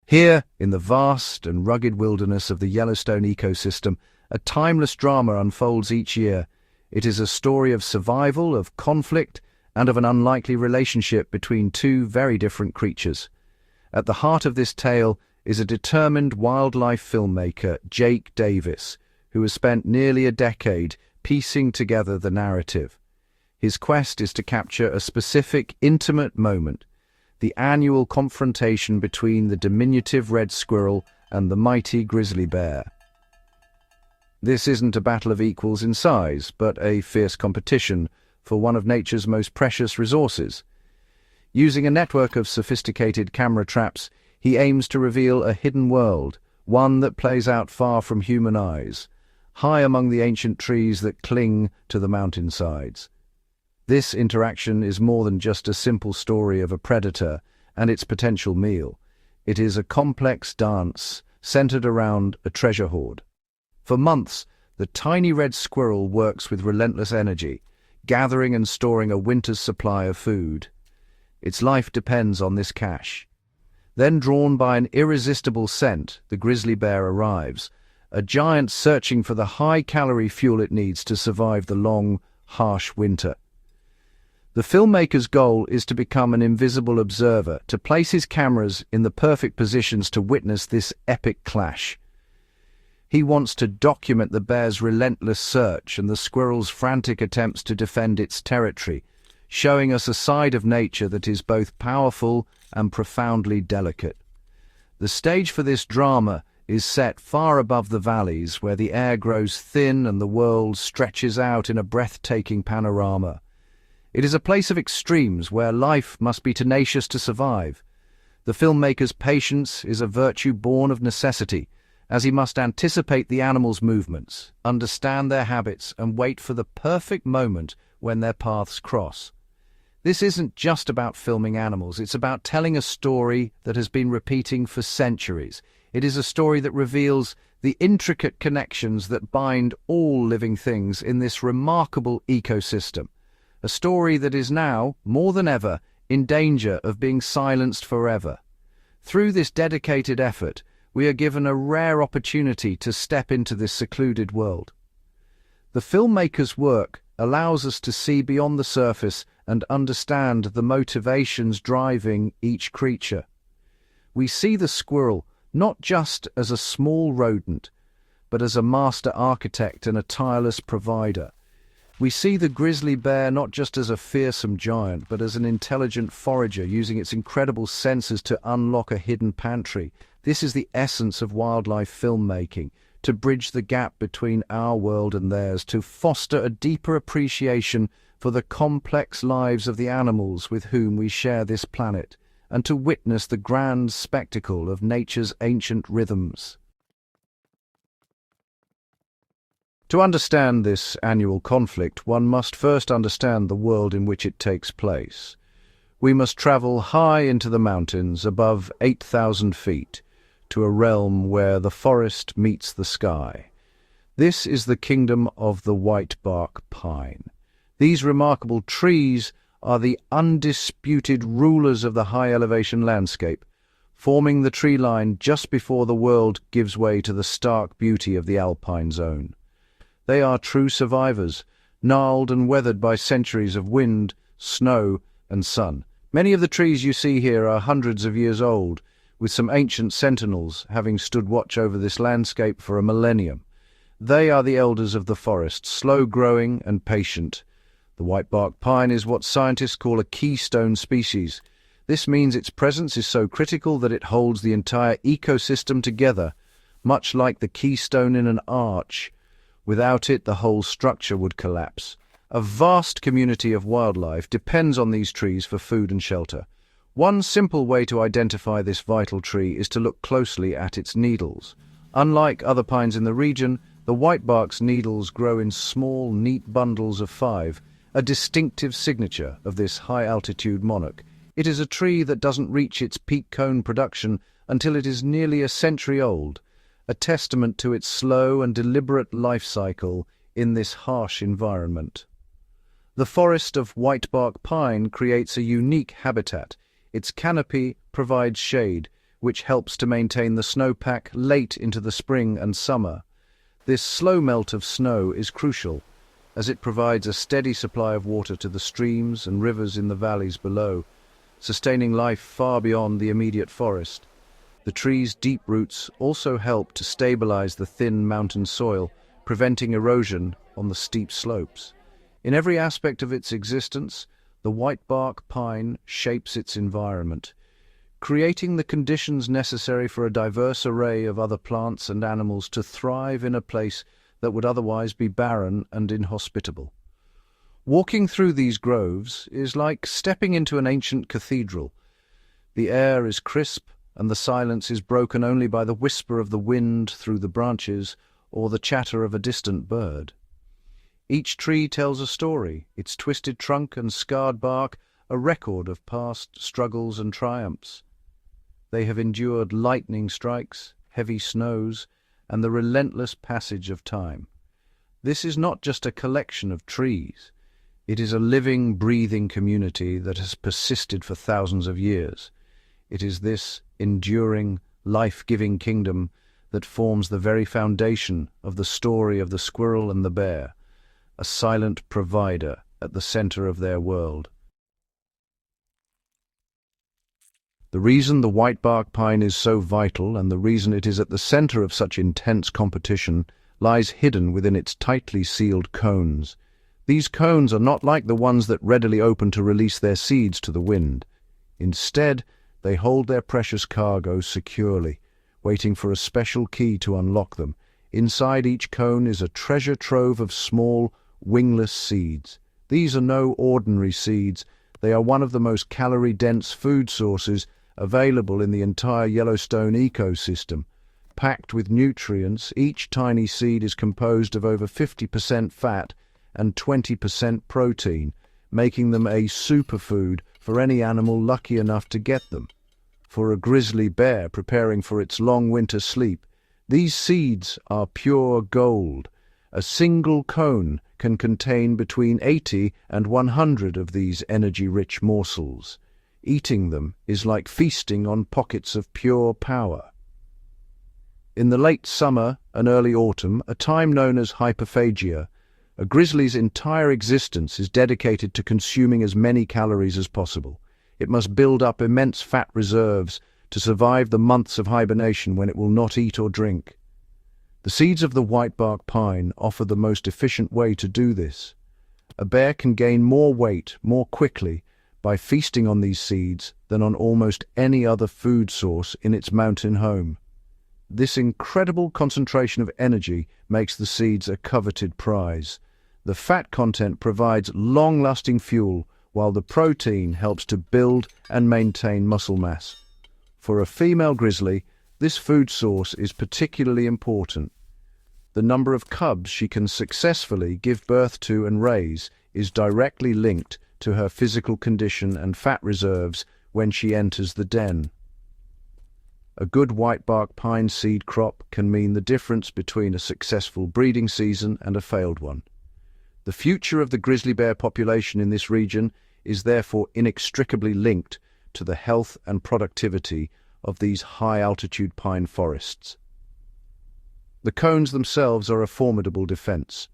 Here, in the vast and rugged wilderness of the Yellowstone ecosystem, a timeless drama unfolds each year. It is a story of survival, of conflict, and of an unlikely relationship between two very different creatures. At the heart of this tale is a determined wildlife filmmaker, Jake Davis, who has spent nearly a decade piecing together the narrative. His quest is to capture a specific, intimate moment, the annual confrontation between the diminutive red squirrel and the mighty grizzly bear. This isn't a battle of equals in size, but a fierce competition for one of nature's most precious resources. Using a network of sophisticated camera traps, he aims to reveal a hidden world, one that plays out far from human eyes, high among the ancient trees that cling to the mountainsides. This interaction is more than just a simple story of a predator and its potential meal. It is a complex dance centered around a treasure hoard. For months, the tiny red squirrel works with relentless energy, gathering and storing a winter's supply of food. Its life depends on this cache. Then, drawn by an irresistible scent, the grizzly bear arrives, a giant searching for the high-calorie fuel it needs to survive the long, harsh winter. The filmmaker's goal is to become an invisible observer, to place his cameras in the perfect positions to witness this epic clash. He wants to document the bear's relentless search and the squirrel's frantic attempts to defend its territory, showing us a side of nature that is both powerful and profoundly delicate. The stage for this drama is set far above the valleys, where the air grows thin and the world stretches out in a breathtaking panorama. It is a place of extremes where life must be tenacious to survive. The filmmaker's patience is a virtue born of necessity, as he must anticipate the animals' movements, understand their habits, and wait for the perfect moment when their paths cross. This isn't just about filming animals, it's about telling a story that has been repeating for centuries. It is a story that reveals the intricate connections that bind all living things in this remarkable ecosystem. A story that is now, more than ever, in danger of being silenced forever. Through this dedicated effort, we are given a rare opportunity to step into this secluded world. The filmmaker's work allows us to see beyond the surface and understand the motivations driving each creature. We see the squirrel not just as a small rodent, but as a master architect and a tireless provider. We see the grizzly bear not just as a fearsome giant, but as an intelligent forager using its incredible senses to unlock a hidden pantry. This is the essence of wildlife filmmaking, to bridge the gap between our world and theirs, to foster a deeper appreciation for the complex lives of the animals with whom we share this planet, and to witness the grand spectacle of nature's ancient rhythms. To understand this annual conflict, one must first understand the world in which it takes place. We must travel high into the mountains, above 8,000 feet, to a realm where the forest meets the sky. This is the kingdom of the whitebark pine. These remarkable trees are the undisputed rulers of the high-elevation landscape, forming the tree line just before the world gives way to the stark beauty of the alpine zone. They are true survivors, gnarled and weathered by centuries of wind, snow, and sun. Many of the trees you see here are hundreds of years old, with some ancient sentinels having stood watch over this landscape for a millennium. They are the elders of the forest, slow-growing and patient. The whitebark pine is what scientists call a keystone species. This means its presence is so critical that it holds the entire ecosystem together, much like the keystone in an arch. Without it, the whole structure would collapse. A vast community of wildlife depends on these trees for food and shelter. One simple way to identify this vital tree is to look closely at its needles. Unlike other pines in the region, the whitebark's needles grow in small, neat bundles of 5, a distinctive signature of this high-altitude monarch. It is a tree that doesn't reach its peak cone production until it is nearly a century old, a testament to its slow and deliberate life cycle in this harsh environment. The forest of whitebark pine creates a unique habitat. Its canopy provides shade, which helps to maintain the snowpack late into the spring and summer. This slow melt of snow is crucial, as it provides a steady supply of water to the streams and rivers in the valleys below, sustaining life far beyond the immediate forest. The tree's deep roots also help to stabilize the thin mountain soil, preventing erosion on the steep slopes. In every aspect of its existence, the whitebark pine shapes its environment, creating the conditions necessary for a diverse array of other plants and animals to thrive in a place that would otherwise be barren and inhospitable. Walking through these groves is like stepping into an ancient cathedral. The air is crisp, and the silence is broken only by the whisper of the wind through the branches or the chatter of a distant bird. Each tree tells a story, its twisted trunk and scarred bark a record of past struggles and triumphs. They have endured lightning strikes, heavy snows, and the relentless passage of time. This is not just a collection of trees. It is a living, breathing community that has persisted for thousands of years. It is this enduring, life-giving kingdom that forms the very foundation of the story of the squirrel and the bear, a silent provider at the center of their world. The reason the whitebark pine is so vital, and the reason it is at the center of such intense competition, lies hidden within its tightly sealed cones. These cones are not like the ones that readily open to release their seeds to the wind. Instead, they hold their precious cargo securely, waiting for a special key to unlock them. Inside each cone is a treasure trove of small, wingless seeds. These are no ordinary seeds. They are one of the most calorie-dense food sources available in the entire Yellowstone ecosystem. Packed with nutrients, each tiny seed is composed of over 50% fat and 20% protein, making them a superfood for any animal lucky enough to get them. For a grizzly bear preparing for its long winter sleep, these seeds are pure gold. A single cone can contain between 80 and 100 of these energy-rich morsels. Eating them is like feasting on pockets of pure power. In the late summer and early autumn, a time known as hyperphagia, a grizzly's entire existence is dedicated to consuming as many calories as possible. It must build up immense fat reserves to survive the months of hibernation when it will not eat or drink. The seeds of the whitebark pine offer the most efficient way to do this. A bear can gain more weight more quickly by feasting on these seeds than on almost any other food source in its mountain home. This incredible concentration of energy makes the seeds a coveted prize. The fat content provides long-lasting fuel, while the protein helps to build and maintain muscle mass. For a female grizzly, this food source is particularly important. The number of cubs she can successfully give birth to and raise is directly linked to her physical condition and fat reserves when she enters the den. A good whitebark pine seed crop can mean the difference between a successful breeding season and a failed one. The future of the grizzly bear population in this region is therefore inextricably linked to the health and productivity of these high-altitude pine forests. The cones themselves are a formidable defense.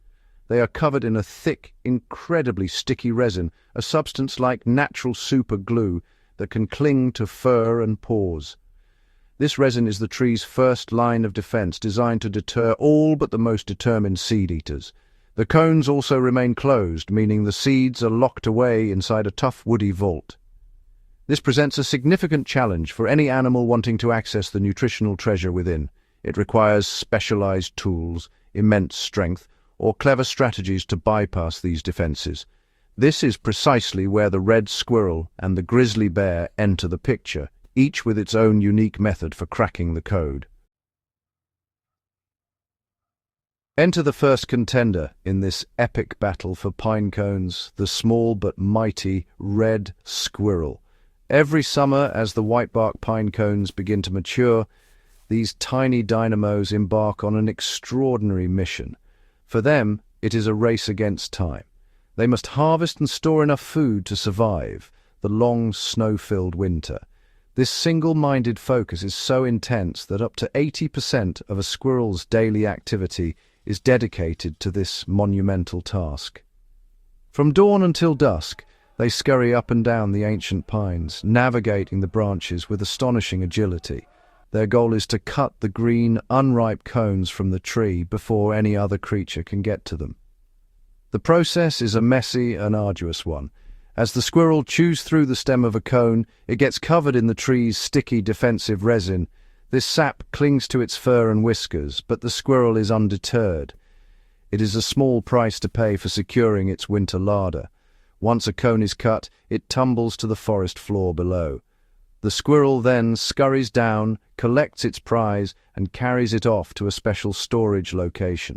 They are covered in a thick, incredibly sticky resin, a substance like natural super glue that can cling to fur and paws. This resin is the tree's first line of defense, designed to deter all but the most determined seed-eaters. The cones also remain closed, meaning the seeds are locked away inside a tough woody vault. This presents a significant challenge for any animal wanting to access the nutritional treasure within. It requires specialized tools, immense strength, or clever strategies to bypass these defenses. This is precisely where the red squirrel and the grizzly bear enter the picture, each with its own unique method for cracking the code. Enter the first contender in this epic battle for pine cones, the small but mighty red squirrel. Every summer, as the whitebark pine cones begin to mature, these tiny dynamos embark on an extraordinary mission. For them, it is a race against time. They must harvest and store enough food to survive the long, snow-filled winter. This single-minded focus is so intense that up to 80% of a squirrel's daily activity is dedicated to this monumental task. From dawn until dusk, they scurry up and down the ancient pines, navigating the branches with astonishing agility. Their goal is to cut the green, unripe cones from the tree before any other creature can get to them. The process is a messy and arduous one. As the squirrel chews through the stem of a cone, it gets covered in the tree's sticky defensive resin. This sap clings to its fur and whiskers, but the squirrel is undeterred. It is a small price to pay for securing its winter larder. Once a cone is cut, it tumbles to the forest floor below. The squirrel then scurries down, collects its prize, and carries it off to a special storage location.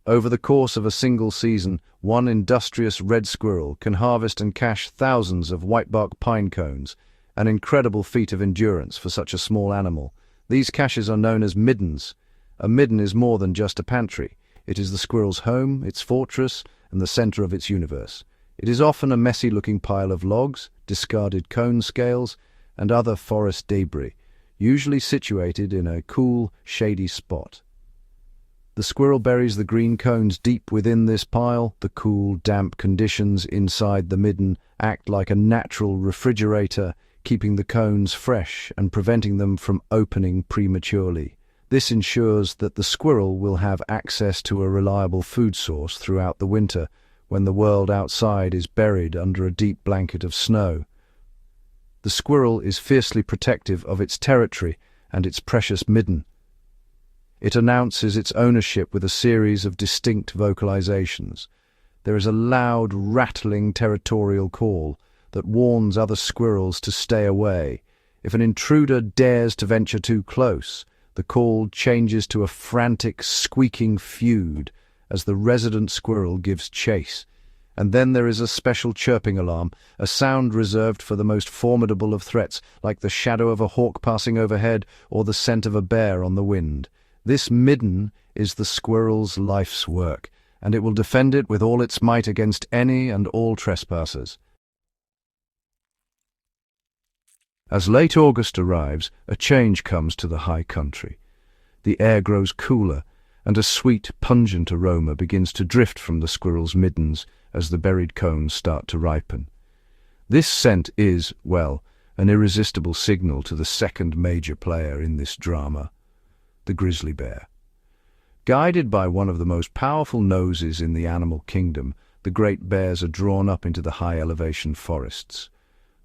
Over the course of a single season, one industrious red squirrel can harvest and cache thousands of whitebark pine cones, an incredible feat of endurance for such a small animal. These caches are known as middens. A midden is more than just a pantry. It is the squirrel's home, its fortress, and the center of its universe. It is often a messy-looking pile of logs, discarded cone scales, and other forest debris, usually situated in a cool, shady spot. The squirrel buries the green cones deep within this pile. The cool, damp conditions inside the midden act like a natural refrigerator, keeping the cones fresh and preventing them from opening prematurely. This ensures that the squirrel will have access to a reliable food source throughout the winter, when the world outside is buried under a deep blanket of snow. The squirrel is fiercely protective of its territory and its precious midden. It announces its ownership with a series of distinct vocalizations. There is a loud, rattling territorial call that warns other squirrels to stay away. If an intruder dares to venture too close, the call changes to a frantic, squeaking feud as the resident squirrel gives chase. And then there is a special chirping alarm, a sound reserved for the most formidable of threats, like the shadow of a hawk passing overhead or the scent of a bear on the wind. This midden is the squirrel's life's work, and it will defend it with all its might against any and all trespassers. As late August arrives, a change comes to the high country. The air grows cooler, and a sweet, pungent aroma begins to drift from the squirrel's middens as the buried cones start to ripen. This scent is, well, an irresistible signal to the second major player in this drama, the grizzly bear. Guided by one of the most powerful noses in the animal kingdom, the great bears are drawn up into the high-elevation forests.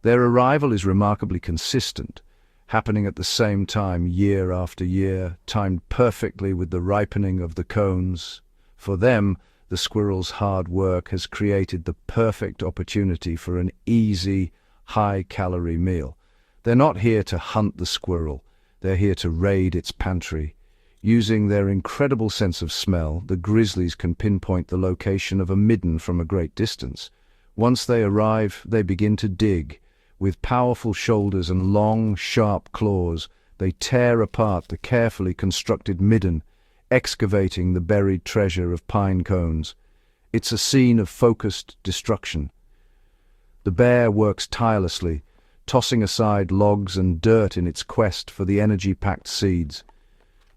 Their arrival is remarkably consistent, happening at the same time year after year, timed perfectly with the ripening of the cones. For them, the squirrel's hard work has created the perfect opportunity for an easy, high-calorie meal. They're not here to hunt the squirrel. They're here to raid its pantry. Using their incredible sense of smell, the grizzlies can pinpoint the location of a midden from a great distance. Once they arrive, they begin to dig. With powerful shoulders and long, sharp claws, they tear apart the carefully constructed midden, excavating the buried treasure of pine cones. It's a scene of focused destruction. The bear works tirelessly, tossing aside logs and dirt in its quest for the energy-packed seeds.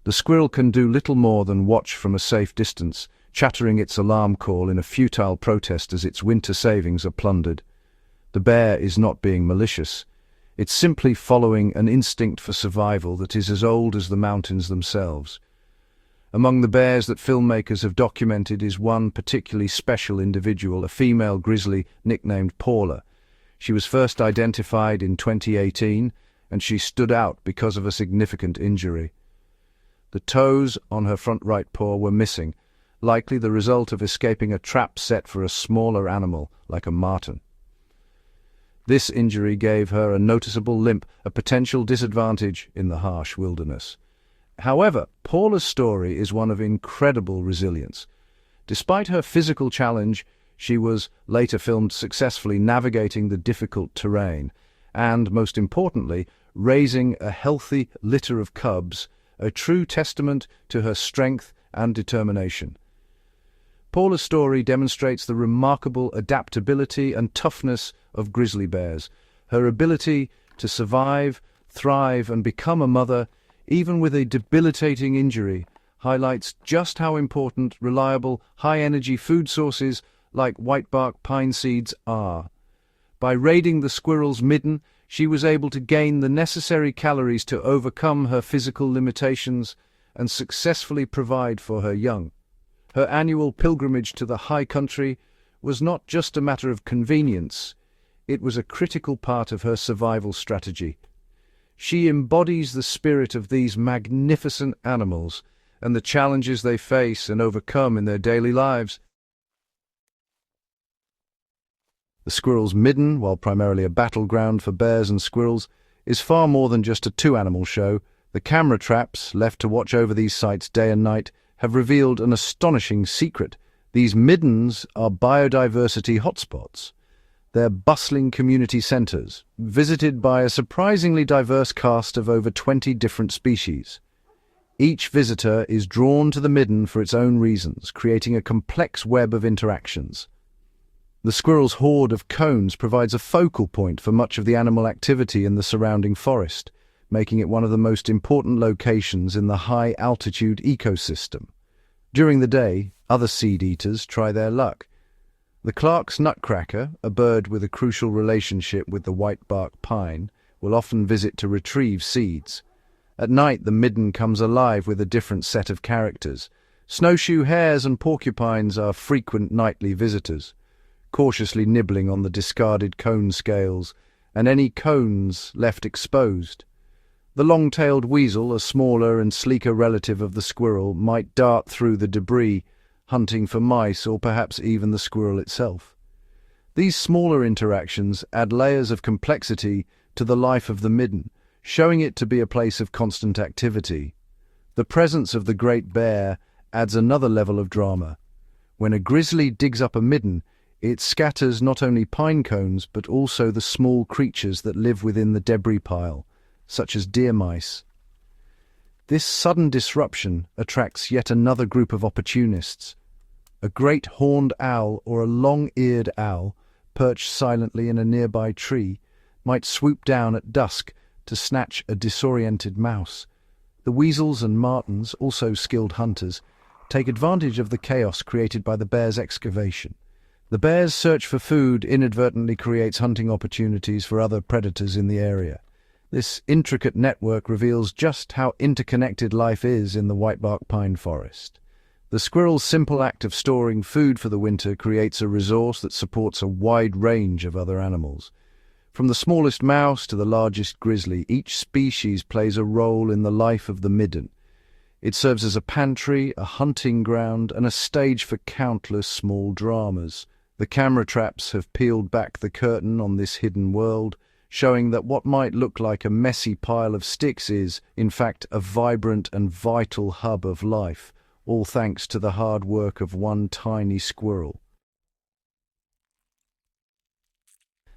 The squirrel can do little more than watch from a safe distance, chattering its alarm call in a futile protest as its winter savings are plundered. The bear is not being malicious. It's simply following an instinct for survival that is as old as the mountains themselves. Among the bears that filmmakers have documented is one particularly special individual, a female grizzly nicknamed Paula. She was first identified in 2018, and she stood out because of a significant injury. The toes on her front right paw were missing, likely the result of escaping a trap set for a smaller animal like a marten. This injury gave her a noticeable limp, a potential disadvantage in the harsh wilderness. However, Paula's story is one of incredible resilience. Despite her physical challenge, she was later filmed successfully navigating the difficult terrain and, most importantly, raising a healthy litter of cubs, a true testament to her strength and determination. Paula's story demonstrates the remarkable adaptability and toughness of grizzly bears. Her ability to survive, thrive, and become a mother, even with a debilitating injury, highlights just how important reliable, high-energy food sources like whitebark pine seeds are. By raiding the squirrel's midden, she was able to gain the necessary calories to overcome her physical limitations and successfully provide for her young. Her annual pilgrimage to the high country was not just a matter of convenience, it was a critical part of her survival strategy. She embodies the spirit of these magnificent animals and the challenges they face and overcome in their daily lives. The squirrel's midden, while primarily a battleground for bears and squirrels, is far more than just a two-animal show. The camera traps, left to watch over these sites day and night, have revealed an astonishing secret. These middens are biodiversity hotspots. They're bustling community centers, visited by a surprisingly diverse cast of over 20 different species. Each visitor is drawn to the midden for its own reasons, creating a complex web of interactions. The squirrel's hoard of cones provides a focal point for much of the animal activity in the surrounding forest, making it one of the most important locations in the high-altitude ecosystem. During the day, other seed-eaters try their luck. The Clark's nutcracker, a bird with a crucial relationship with the whitebark pine, will often visit to retrieve seeds. At night, the midden comes alive with a different set of characters. Snowshoe hares and porcupines are frequent nightly visitors, cautiously nibbling on the discarded cone scales and any cones left exposed. The long-tailed weasel, a smaller and sleeker relative of the squirrel, might dart through the debris, hunting for mice or perhaps even the squirrel itself. These smaller interactions add layers of complexity to the life of the midden, showing it to be a place of constant activity. The presence of the great bear adds another level of drama. When a grizzly digs up a midden, it scatters not only pine cones but also the small creatures that live within the debris pile, such as deer mice. This sudden disruption attracts yet another group of opportunists. A great horned owl or a long-eared owl, perched silently in a nearby tree, might swoop down at dusk to snatch a disoriented mouse. The weasels and martens, also skilled hunters, take advantage of the chaos created by the bear's excavation. The bear's search for food inadvertently creates hunting opportunities for other predators in the area. This intricate network reveals just how interconnected life is in the whitebark pine forest. The squirrel's simple act of storing food for the winter creates a resource that supports a wide range of other animals. From the smallest mouse to the largest grizzly, each species plays a role in the life of the midden. It serves as a pantry, a hunting ground, and a stage for countless small dramas. The camera traps have peeled back the curtain on this hidden world, showing that what might look like a messy pile of sticks is, in fact, a vibrant and vital hub of life, all thanks to the hard work of one tiny squirrel.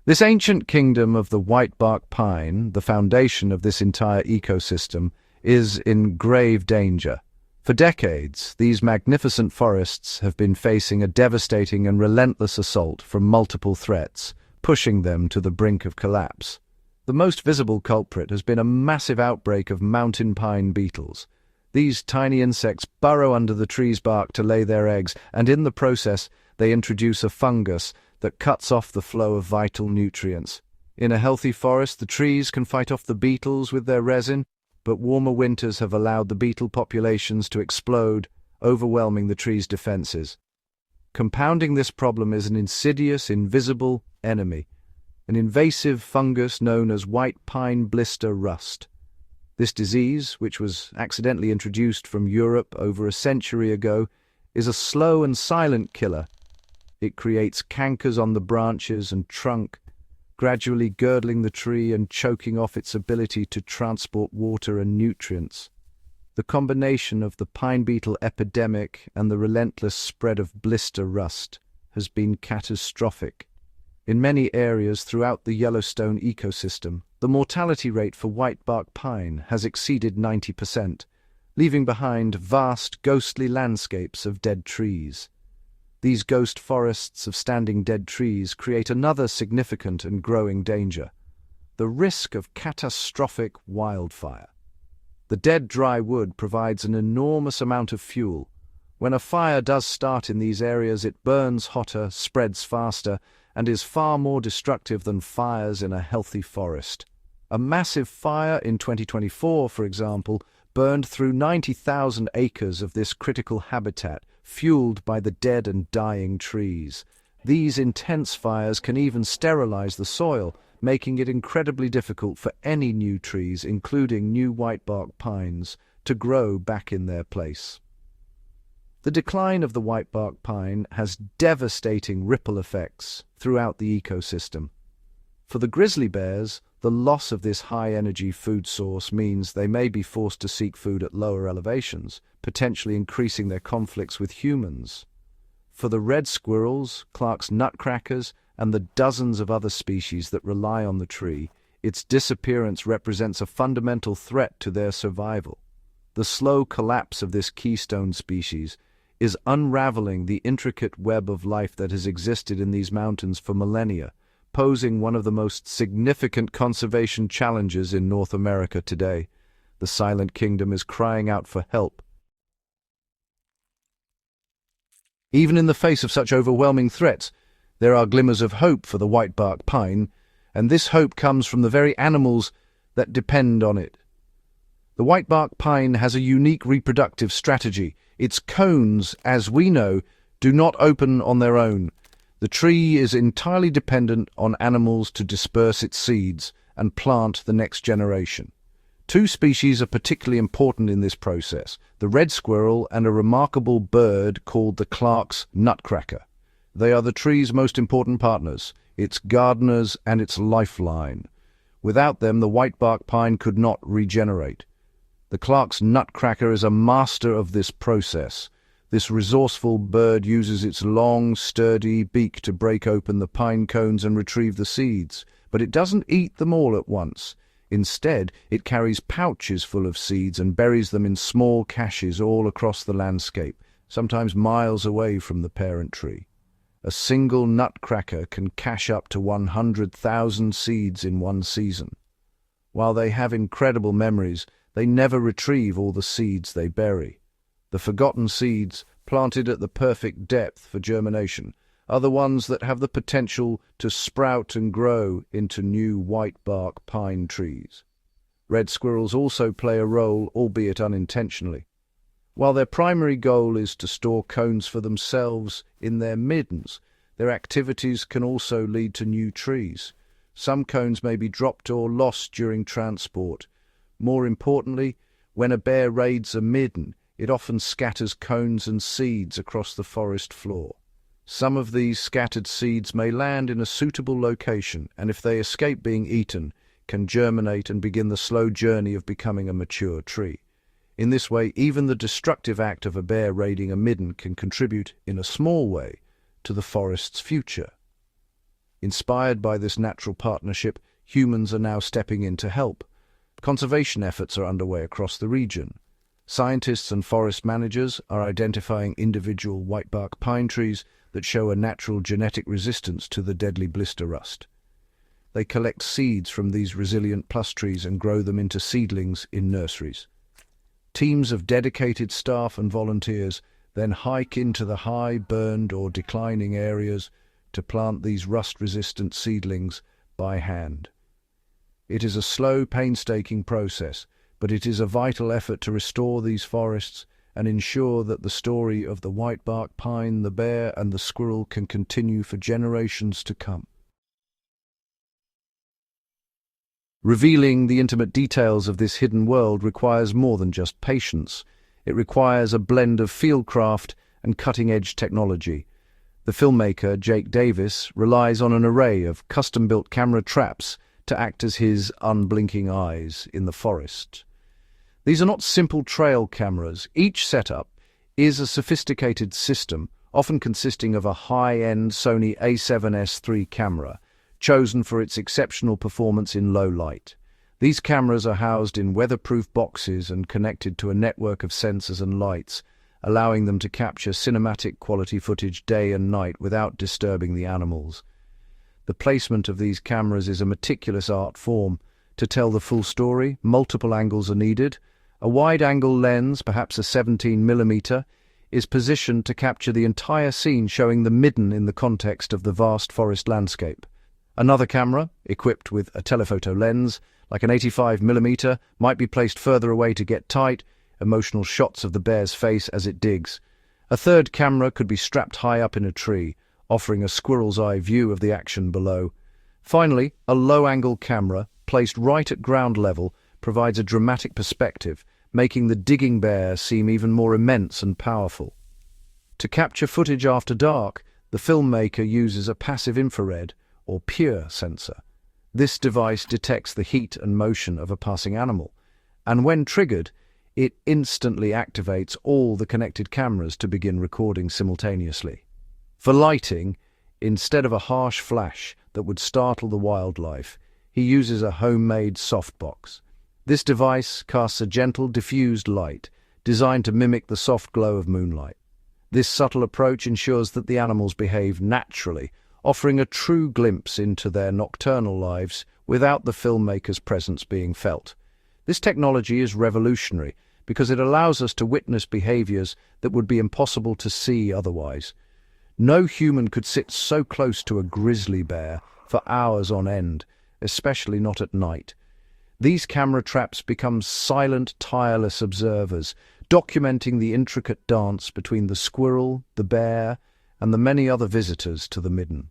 This ancient kingdom of the whitebark pine, the foundation of this entire ecosystem, is in grave danger. For decades, these magnificent forests have been facing a devastating and relentless assault from multiple threats, pushing them to the brink of collapse. The most visible culprit has been a massive outbreak of mountain pine beetles. These tiny insects burrow under the tree's bark to lay their eggs, and in the process, they introduce a fungus that cuts off the flow of vital nutrients. In a healthy forest, the trees can fight off the beetles with their resin, but warmer winters have allowed the beetle populations to explode, overwhelming the tree's defenses. Compounding this problem is an insidious, invisible enemy, an invasive fungus known as white pine blister rust. This disease, which was accidentally introduced from Europe over a century ago, is a slow and silent killer. It creates cankers on the branches and trunk, gradually girdling the tree and choking off its ability to transport water and nutrients. The combination of the pine beetle epidemic and the relentless spread of blister rust has been catastrophic. In many areas throughout the Yellowstone ecosystem, the mortality rate for whitebark pine has exceeded 90%, leaving behind vast, ghostly landscapes of dead trees. These ghost forests of standing dead trees create another significant and growing danger. the risk of catastrophic wildfire. The dead dry wood provides an enormous amount of fuel. When a fire does start in these areas, it burns hotter, spreads faster, and is far more destructive than fires in a healthy forest. A massive fire in 2024, for example, burned through 90,000 acres of this critical habitat, fueled by the dead and dying trees. These intense fires can even sterilize the soil, making it incredibly difficult for any new trees, including new whitebark pines, to grow back in their place. The decline of the whitebark pine has devastating ripple effects throughout the ecosystem. For the grizzly bears, the loss of this high-energy food source means they may be forced to seek food at lower elevations, potentially increasing their conflicts with humans. For the red squirrels, Clark's nutcrackers, and the dozens of other species that rely on the tree, its disappearance represents a fundamental threat to their survival. The slow collapse of this keystone species is unraveling the intricate web of life that has existed in these mountains for millennia, posing one of the most significant conservation challenges in North America today. The Silent Kingdom is crying out for help. Even in the face of such overwhelming threats, there are glimmers of hope for the whitebark pine, and this hope comes from the very animals that depend on it. The whitebark pine has a unique reproductive strategy. Its cones, as we know, do not open on their own. The tree is entirely dependent on animals to disperse its seeds and plant the next generation. Two species are particularly important in this process, the red squirrel and a remarkable bird called the Clark's nutcracker. They are the tree's most important partners, its gardeners and its lifeline. Without them, the whitebark pine could not regenerate. The Clark's nutcracker is a master of this process. This resourceful bird uses its long, sturdy beak to break open the pine cones and retrieve the seeds, but it doesn't eat them all at once. Instead, it carries pouches full of seeds and buries them in small caches all across the landscape, sometimes miles away from the parent tree. A single nutcracker can cache up to 100,000 seeds in one season. While they have incredible memories, they never retrieve all the seeds they bury. The forgotten seeds, planted at the perfect depth for germination, are the ones that have the potential to sprout and grow into new whitebark pine trees. Red squirrels also play a role, albeit unintentionally. While their primary goal is to store cones for themselves in their middens, their activities can also lead to new trees. Some cones may be dropped or lost during transport. More importantly, when a bear raids a midden, it often scatters cones and seeds across the forest floor. Some of these scattered seeds may land in a suitable location, and if they escape being eaten, can germinate and begin the slow journey of becoming a mature tree. In this way, even the destructive act of a bear raiding a midden can contribute, in a small way, to the forest's future. Inspired by this natural partnership, humans are now stepping in to help. Conservation efforts are underway across the region. Scientists and forest managers are identifying individual whitebark pine trees that show a natural genetic resistance to the deadly blister rust. They collect seeds from these resilient plus trees and grow them into seedlings in nurseries. Teams of dedicated staff and volunteers then hike into the high, burned or declining areas to plant these rust-resistant seedlings by hand. It is a slow, painstaking process, but it is a vital effort to restore these forests and ensure that the story of the whitebark pine, the bear, and the squirrel can continue for generations to come. Revealing the intimate details of this hidden world requires more than just patience. It requires a blend of fieldcraft and cutting-edge technology. The filmmaker, Jake Davis, relies on an array of custom-built camera traps to act as his unblinking eyes in the forest. These are not simple trail cameras. Each setup is a sophisticated system, often consisting of a high-end Sony A7S III camera, chosen for its exceptional performance in low light. These cameras are housed in weatherproof boxes and connected to a network of sensors and lights, allowing them to capture cinematic quality footage day and night without disturbing the animals. The placement of these cameras is a meticulous art form. To tell the full story, multiple angles are needed. A wide-angle lens, perhaps a 17mm, is positioned to capture the entire scene, showing the midden in the context of the vast forest landscape. Another camera, equipped with a telephoto lens, like an 85mm, might be placed further away to get tight, emotional shots of the bear's face as it digs. A third camera could be strapped high up in a tree, offering a squirrel's eye view of the action below. Finally, a low-angle camera, placed right at ground level, provides a dramatic perspective, making the digging bear seem even more immense and powerful. To capture footage after dark, the filmmaker uses a passive infrared, or PURE sensor. This device detects the heat and motion of a passing animal, and when triggered, it instantly activates all the connected cameras to begin recording simultaneously. For lighting, instead of a harsh flash that would startle the wildlife, he uses a homemade softbox. This device casts a gentle, diffused light, designed to mimic the soft glow of moonlight. This subtle approach ensures that the animals behave naturally, offering a true glimpse into their nocturnal lives without the filmmaker's presence being felt. This technology is revolutionary because it allows us to witness behaviors that would be impossible to see otherwise. No human could sit so close to a grizzly bear for hours on end, especially not at night. These camera traps become silent, tireless observers, documenting the intricate dance between the squirrel, the bear, and the many other visitors to the midden.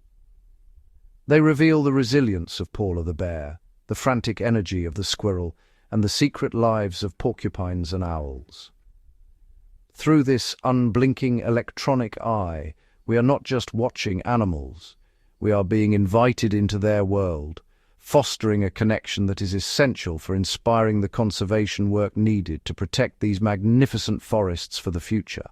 They reveal the resilience of Paula the bear, the frantic energy of the squirrel, and the secret lives of porcupines and owls. Through this unblinking electronic eye, we are not just watching animals, we are being invited into their world, fostering a connection that is essential for inspiring the conservation work needed to protect these magnificent forests for the future.